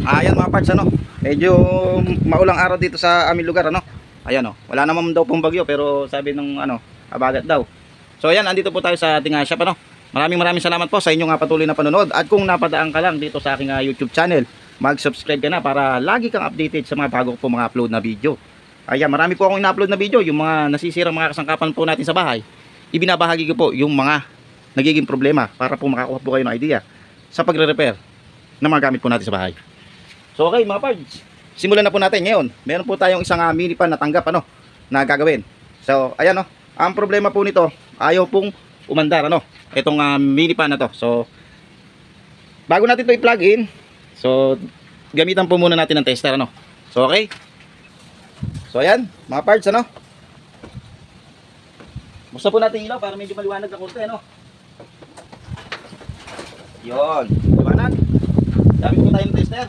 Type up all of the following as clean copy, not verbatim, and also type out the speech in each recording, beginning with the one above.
Ayan mga parts, ano, medyo maulang araw dito sa aming lugar, ano. Ayan, oh, wala naman daw pong bagyo, pero sabi ng ano, abagat daw. So ayan, andito po tayo sa ating shop, ano. Maraming salamat po sa inyong patuloy na panonood. At kung napadaan ka lang dito sa aking YouTube channel, mag-subscribe ka na para lagi kang updated sa mga bago po mga upload na video. Ayan, marami po akong ina-upload na video, yung mga nasisirang mga kasangkapan po natin sa bahay. Ibinabahagi ko po yung mga nagiging problema para po makakuha po kayo ng idea sa pagre-repair ng mga gamit po natin sa bahay. So okay mga parts, simulan na po natin ngayon. Meron po tayong isang mini pan na tanggap, ano, na gagawin. So ayan, oh, ang problema po nito, ayaw pong umandar, ano, itong mini pan na to. So bago natin ito i-plug in, so gamitan po muna natin ng tester, ano. So okay. So ayan mga parts, ano, buksan po natin ilaw para medyo maliwanag na konti, ano. Yun, liwanag. Gamit po tayo ng tester.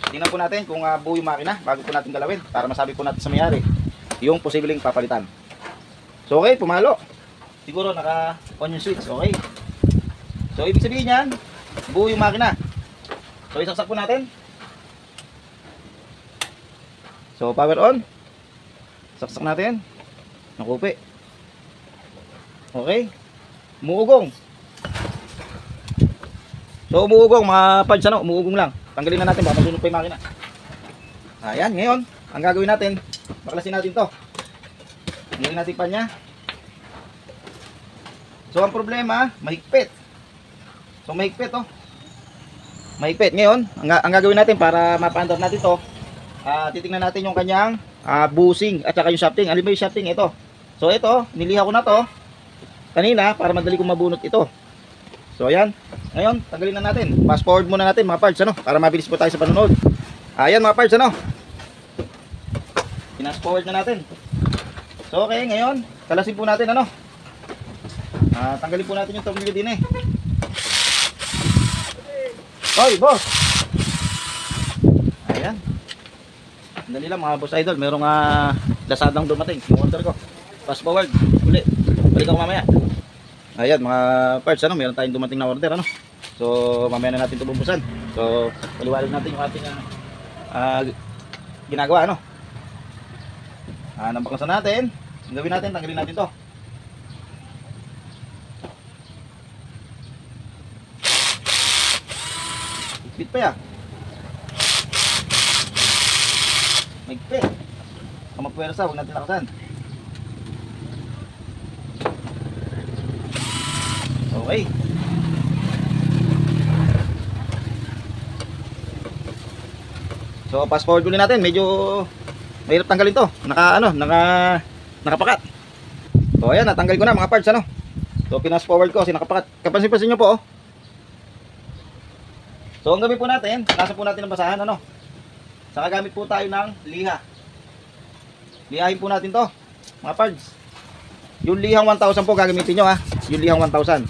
Tingnan po natin kung buo yung makina bago po natin galawin para masabi po natin sa mayari yung posibleng papalitan. So okay, pumalo. Siguro naka-on yung switch, okay. So ibig sabihin yan, buo yung makina. So isaksak po natin. So power on. Saksak natin. Nakupi. Okay. Umuugong. So umuugong mga pads, ano, umuugong lang. Tanggalin na natin, baka masunog pa yung makina. Ayan, ngayon, ang gagawin natin, baklasin natin to. Tanggalin natin pa niya. So ang problema, mahigpit. So mahigpit, oh. Mahigpit. Ngayon, ang gagawin natin para mapa-under natin to, titingnan natin yung kanyang bushing at saka yung shafting. Alin ba yung shafting? Ito. So ito, niliha ko na to kanina para madali kong mabunot ito. So ayan, ngayon tanggalin na natin. Fast forward muna natin mga parts, ano, para mabilis po tayo sa panunod. Ayan mga parts, ano, fast forward na natin. So okay, ngayon kalasin po natin, ano, tanggalin po natin yung tornilyo din, eh. Hoy boss. Ayan, dali lang mga boss idol, merong lasadang dumating yung order ko. Fast forward ulit, balik ako mamaya. Ayan mga parts, ano, meron tayong dumating na order, ano. So mamaya na natin ito bubuksan. So paliwanag natin yung ating ginagawa, ano. Nabaklasan natin. Ang gawin natin, tanggalin natin to. Higpit pa ya. Higpit. Kung magpuwersa, huwag natin lakasan. Okay. So fast forward ulit natin, medyo mahirap tanggalin to. Nakapakat. So ayan, natanggal ko na mga parts, ano. So pinas forward ko kasi nakapakat. Kapansin-pansin niyo po, oh. So ang gawin po natin, nasa po natin ng basahan, ano. Saka gamit po tayo ng liha. Lihahin po natin to, mga parts. Yung lihang 1000 po gagamitin nyo, ha. Yung lihang 1000.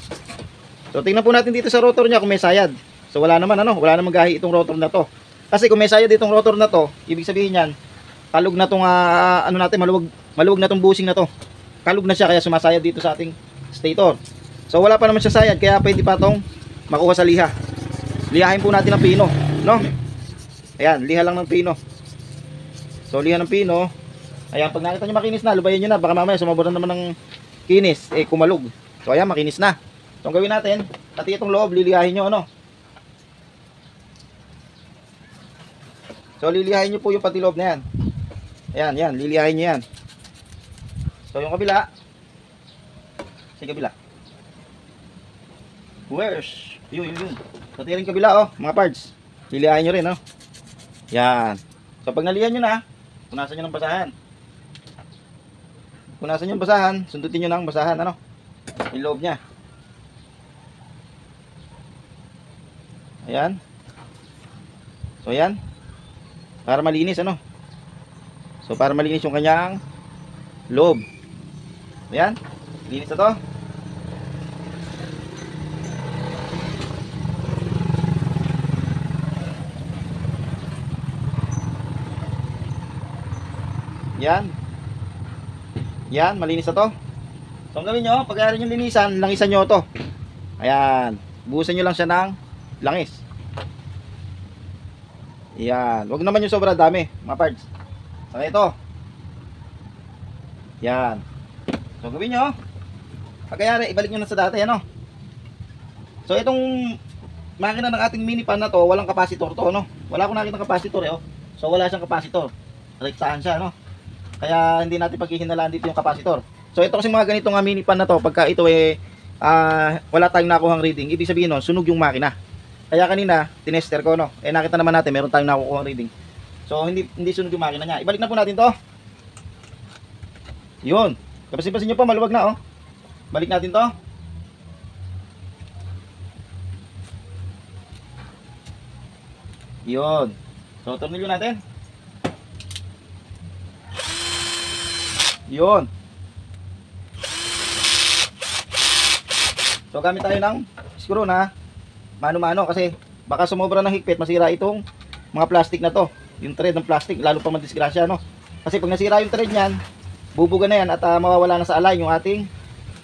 So tingnan po natin dito sa rotor niya kung may sayad. So wala naman, ano, wala namang gahi itong rotor na to. Kasi kung may sayad itong rotor na to, ibig sabihin niyan, kalug na tong ano natin, maluwag na tong bushing na to. Kalug na siya kaya sumasayad dito sa ating stator. So wala pa naman siya sayad kaya pwede pa tong makuha sa liha. Lihahin po natin ng pino, no? Ayan, liha lang ng pino. So liha ng pino. Ayan, pag nakita niyo makinis na, lubayan niyo na, baka mamaya sumaboran naman ng kinis, kumalug. So ayan, makinis na. So ang gawin natin, pati itong loob lilihahin nyo, ano. So lilihahin nyo po yung pati loob na yan. Ayan, lilihahin nyo yan. So yung kabila, sa kabila, where's yun. Pati rin kabila, oh, mga parts, lilihahin nyo rin, oh. Yan. So pag nalihan nyo na, punasan nyo ng basahan. Punasan nyo ng basahan, sundutin nyo ng basahan, ano, yung loob nya. Ayan. So ayan, para malinis, ano. So para malinis yung kanyang loob. Ayan, linis na to. Yan, malinis na to. So ang gawin nyo, pag ayaw nyo linisan, langisan nyo to. Ayan, buhusan nyo lang siya ng langis. Yan. Huwag naman yung sobrang dami, mga parts. Saka ito. Yan. So, gawin nyo. Pagkayari, ibalik nyo na sa dati, ano? So, itong makina ng ating mini pan na to, walang capacitor to, no? Wala akong nakita ng capacitor, oh. So, wala siyang capacitor. Rektahan siya, no? Kaya, hindi natin paghihinalaan dito yung capacitor. So, ito kasi mga ganitong mini pan na to, pagka ito wala tayong nakuhang reading, ibig sabihin, no, sunog yung makina. Kaya kanina, tinester ko, no? Nakita naman natin, meron tayong nakukuhang reading. So, hindi sunog yung makina niya. Ibalik na po natin to. Yun. Kapasin-pasin nyo po, maluwag na, oh. Balik natin to. Yun. So, tornilyo natin. Yun. So, gamit tayo ng screw na mano-mano kasi baka sumobra ng higpit, masira itong mga plastic na to. Yung thread ng plastic, lalo pa madisgrasya, no? Kasi pag nasira yung thread niyan, bubuga na yan at mawawala na sa align yung ating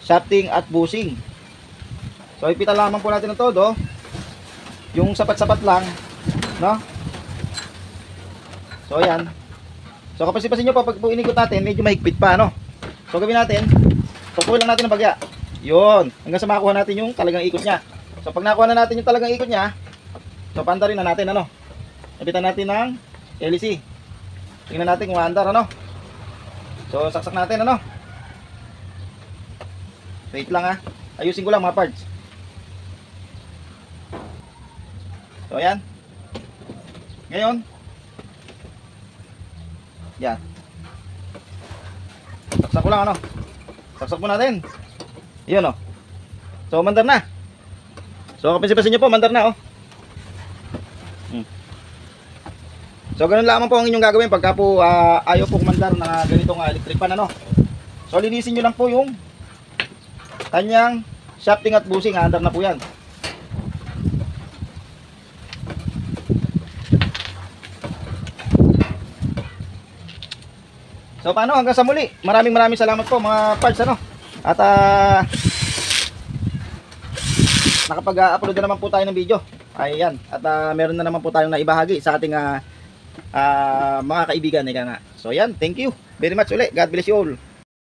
shafting at bushing. So, ipitan lamang po natin ng todo. Yung sapat-sapat lang, no? So, ayan. So, kapasipasin nyo pa, pag po inikot natin, medyo mahigpit pa, no? So, gawin natin, tukuin lang natin ng bagya. Yun. Hanggang sa makuha natin yung talagang ikot niya. So, pag nakuha na natin yung talagang ikot niya, so, paanda rin na natin, ano? Ipitan natin ng LC. Tingnan natin kung maandar, ano? So, saksak natin, ano? Wait lang, ha? Ayusin ko lang mga parts. So, ayan. Ngayon, yan. Saksak ko lang, ano? Saksak po natin. Yun, oh. So, mandar na. So, kapansin-pansin nyo po, mandar na, oh. So, ganun lamang po ang inyong gagawin pagka po ayaw po kumandar na ganitong electric pan, ano. So, linisin nyo lang po yung kanyang shafting at bushing, andar na po yan. So, paano, hanggang sa muli. Maraming salamat po mga parts, ano. At nakapag-upload na naman po tayo ng video. Ayan. At meron na naman po tayong naibahagi sa ating mga kaibigan. Ika nga. So, ayan. Thank you very much ulit. God bless you all.